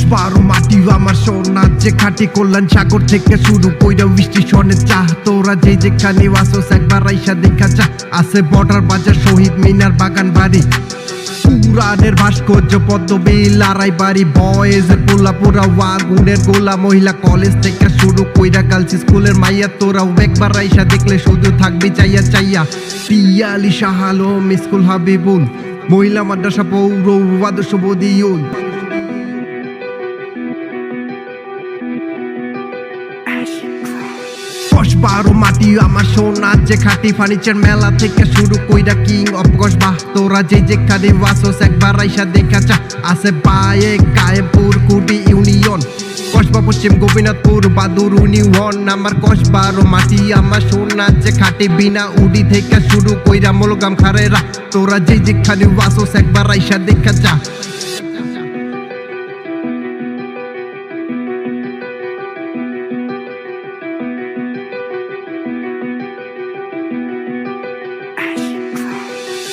কসবারও মাটি আমার সোনা যে খাটি কল্যাণ সাগর থেকে শুরু কইরা স্টেশনের চাহ তোরা যে যেখানে আসোস একবার আইসা দেখা যা আছে বর্ডার বাজার শহীদ মিনার বাগান বাড়ি পুরাণের ভাস্কর্য পদ্মবিল আড়াই বাড়ি বয়েজের পোলা পুরা ওয়াগুনের গোলা মহিলা কলেজ থেকে শুরু কইরা গার্লস স্কুলের মাইয়া তোরাও একবার আইসা দেখলে শুধু থাকবি চাইয়া চাইয়া পিয়ালি শাহ আলম স্কুল হাবিবুল মহিলা মাদ্রাসা পৌর আদর্শ বদিউল কসবারও মাটি আমার সোনা যে খাটি ফার্নিচার মেলা থেকে শুরু কইরা কিং অফ কসবা তোরা যে যেখানে ওয়াসোস একবার আইসা দেখা যা আছে বায়ে কায়েমপুর কুটি ইউনিয়ন কসবা পশ্চিম গোপীনাথপুর বাদুর ইউনিয়ন আমার কসবারও মাটি আমার সোনা যে খাটি বিনা উডি থেকে শুরু কইরা মলগাম খারেরা তোরা যে যেখানে ওয়াসোস একবার আইসা দেখা যা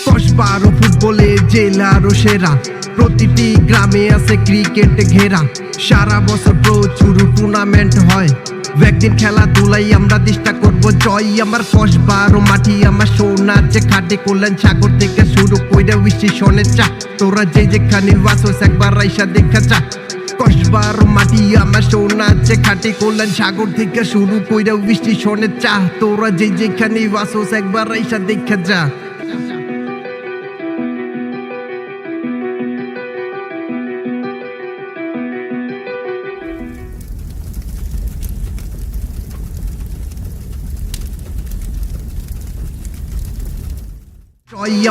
কসবারও ফুটবলে জেলারও সেরা প্রতিটি গ্রামে আছে ক্রিকেট ঘেরা সারা বছর প্রচুর টুর্নামেন্ট হয় একদিন খেলাধুলাই আমরা চেষ্টা করবো জয় আমার কসবারও মাটি আমার সোনা যে খাটে কল্যাণ সাগর থেকে শুরু কইরা স্টেশনের চা তোরা যে যেখানে ওয়াসোস একবার আইসা দেখা যা কসবারও মাটি আমার সোনা যে খাটে কল্যাণ সাগর থেকে শুরু কইরা স্টেশনের চা তোরা যে যেখানে ওয়াসোস একবার আইসা দেখা যা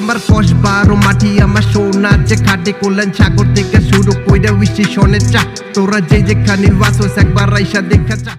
আমার কসবারও মাটি আমার সোনা যে খাটে কল্যাণ সাগর থেকে শুরু কইরা স্টেশনের চা তোরা যে যেখানে ওয়াসোস একবার আইসা দেখা যা।